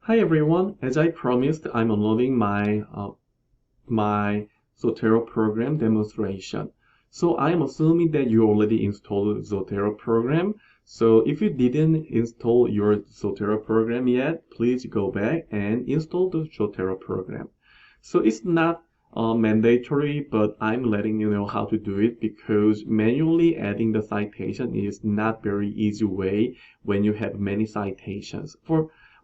Hi everyone, as I promised, I'm unloading my Zotero program demonstration. So I'm assuming that you already installed Zotero program. So if you didn't install your Zotero program yet, please go back and install the Zotero program. So it's not mandatory, but I'm letting you know how to do it because manually adding the citation is not very easy way when you have many citations.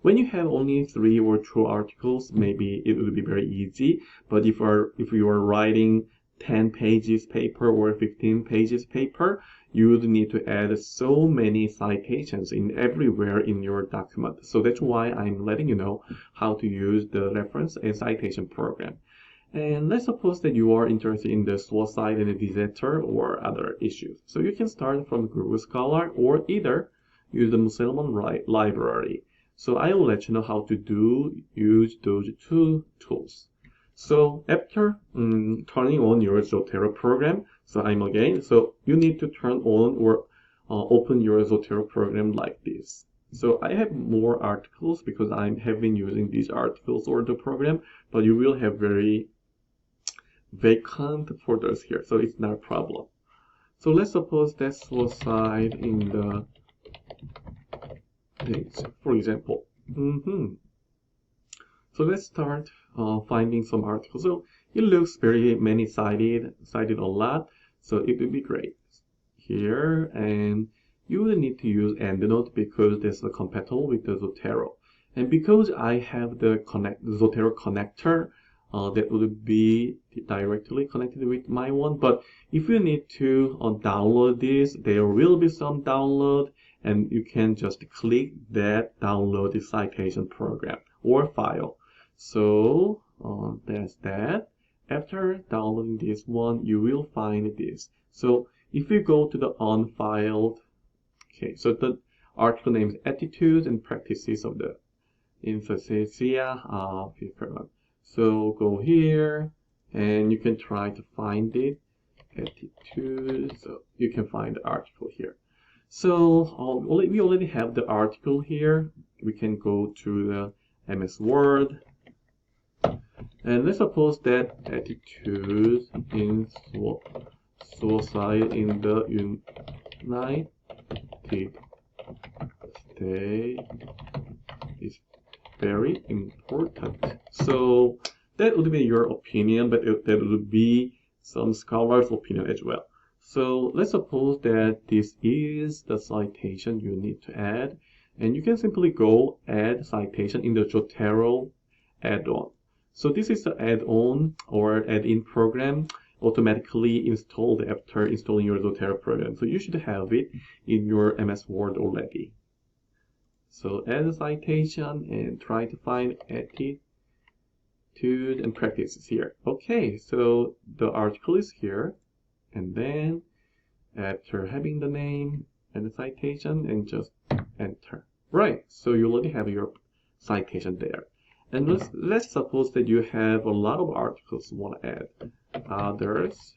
When you have only 3 or 2 articles, maybe it will be very easy. But if you are writing 10 pages paper or 15 pages paper, you would need to add so many citations in everywhere in your document. So that's why I'm letting you know how to use the reference and citation program. And let's suppose that you are interested in the source side and the Zotero or other issues. So you can start from Google Scholar or either use the Musselman library. So I will let you know how to use those two tools. So after turning on your Zotero program, so you need to turn on or open your Zotero program like this. So I have more articles because I have been using these articles or the program, but you will have very vacant folders here, so it's not a problem. So let's suppose that's source side in the page, for example. So let's start finding some articles. So it looks very many cited a lot, so it would be great here. And you will need to use EndNote because that's compatible with the Zotero. And because I have the Zotero connector, that would be directly connected with my one. But if you need to download this, there will be some download, and you can just click that download the citation program or file. So that's that. After downloading this one, you will find this. So if you go to the unfiled, okay, so the article name is Attitudes and Practices of the Infantia of Preferment. So go here and you can try to find it. Attitudes, so you can find the article here. So we already have the article here. We can go to the MS Word. And let's suppose that attitudes in society in the United States is very important. So that would be your opinion, but that would be some scholars' opinion as well. So let's suppose that this is the citation you need to add, and you can simply go add citation in the Zotero add-on. So this is the add-on or add-in program automatically installed after installing your Zotero program. So you should have it in your MS Word already. So add a citation and try to find attitude and practices here. Okay, so the article is here, and then after having the name and the citation, and just enter. Right, so you already have your citation there. And let's suppose that you have a lot of articles you want to add. Others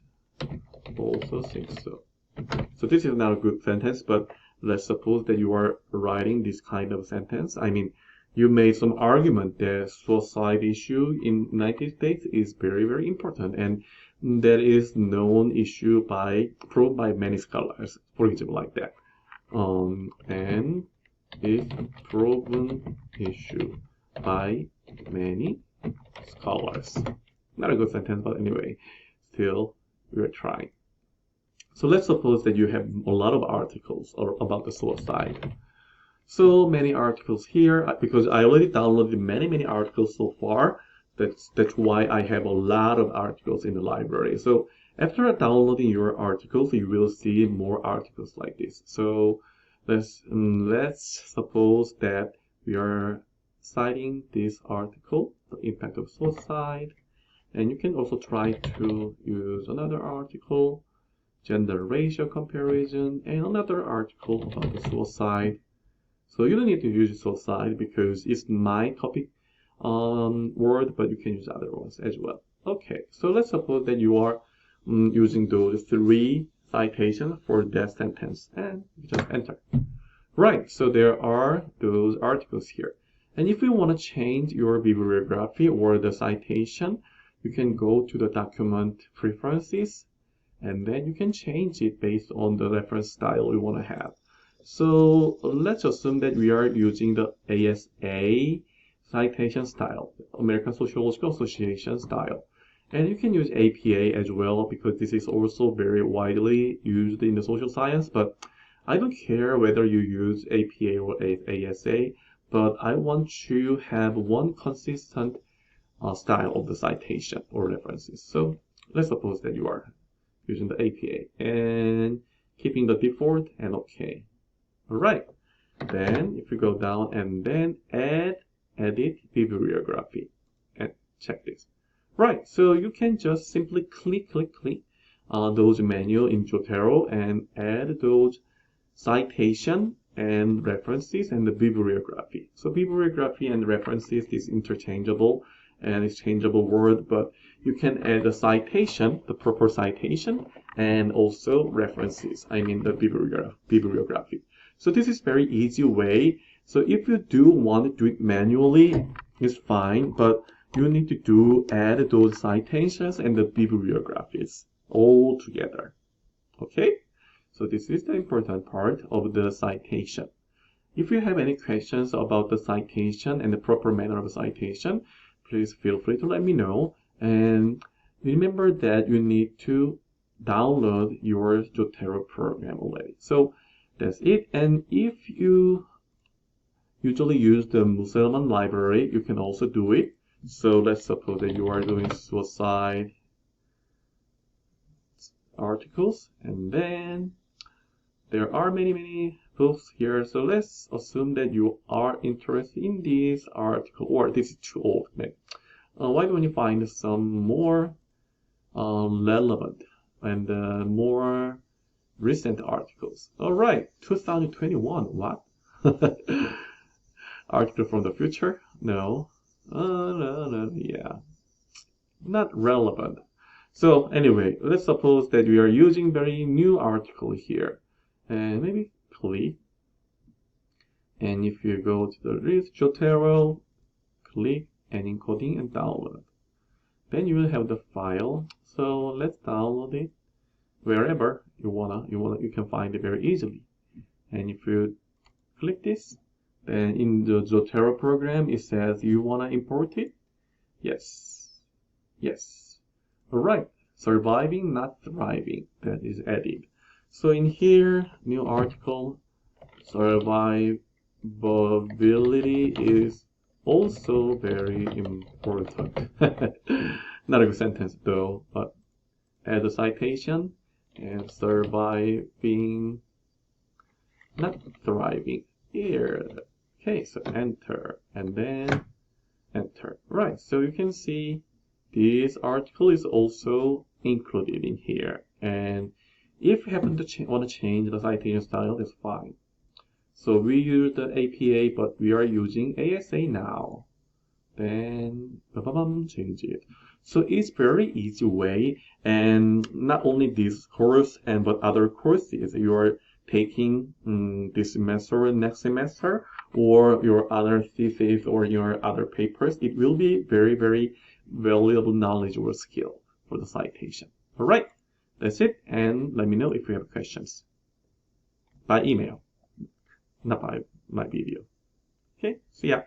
also think so. So this is not a good sentence, but let's suppose that you are writing this kind of sentence. I mean, you made some argument that suicide issue in United States is very, very important, and that is known issue proved by many scholars, for example, like that. And is proven issue by many scholars. Not a good sentence, but anyway, still we're trying. So let's suppose that you have a lot of articles about the suicide. So many articles here, because I already downloaded many articles so far. That's why I have a lot of articles in the library. So after downloading your articles, you will see more articles like this. So let's suppose that we are citing this article, the impact of suicide, and you can also try to use another article, gender ratio comparison, and another article about the suicide. So you don't need to use suicide because it's my topic word, but you can use other ones as well. Okay, so let's suppose that you are using those 3 citations for that sentence, and you just enter. Right, so there are those articles here. And if you want to change your bibliography or the citation, you can go to the document preferences, and then you can change it based on the reference style you want to have. So let's assume that we are using the ASA citation style, American Sociological Association style. And you can use APA as well, because this is also very widely used in the social science, but I don't care whether you use APA or ASA, but I want to have one consistent style of the citation or references. So let's suppose that you are using the APA and keeping the default and OK. All right. Then if you go down and then edit bibliography and check this. Right. So you can just simply click those menu in Zotero and add those citation and references and the bibliography. So bibliography and references is interchangeable and exchangeable word, but you can add a citation, the proper citation, and also references, I mean the bibliography. So this is very easy way. So if you do want to do it manually, it's fine, but you need to add those citations and the bibliographies all together. Okay? So this is the important part of the citation. If you have any questions about the citation and the proper manner of citation, please feel free to let me know. And remember that you need to download your Zotero program already. So that's it. And if you usually use the Musselman library, you can also do it. So let's suppose that you are doing suicide articles, and then there are many books here. So let's assume that you are interested in this article, or this is too old. Why don't you find some more relevant and more recent articles? All right, 2021. What? Article from the future? No. No. Yeah, not relevant. So anyway, let's suppose that we are using very new article here, and maybe click. And if you go to the list Zotero, click and encoding and download. Then you will have the file. So let's download it wherever you can find it very easily. And if you click this, then in the Zotero program it says you wanna import it. Yes. Alright. Surviving, not thriving. That is added. So in here, new article, survivability is also very important. Not a good sentence though, but add a citation and surviving, not thriving. Here. Okay, so enter and then enter. Right, so you can see this article is also included in here. And if you happen to want to change the citation style, that's fine. So we use the APA, but we are using ASA now. Then change it. So it's very easy way, and not only this course but other courses you are taking this semester, next semester, or your other thesis or your other papers, it will be very valuable knowledge or skill for the citation. All right, that's it, and let me know if you have questions by email, not by my video. Okay, see ya.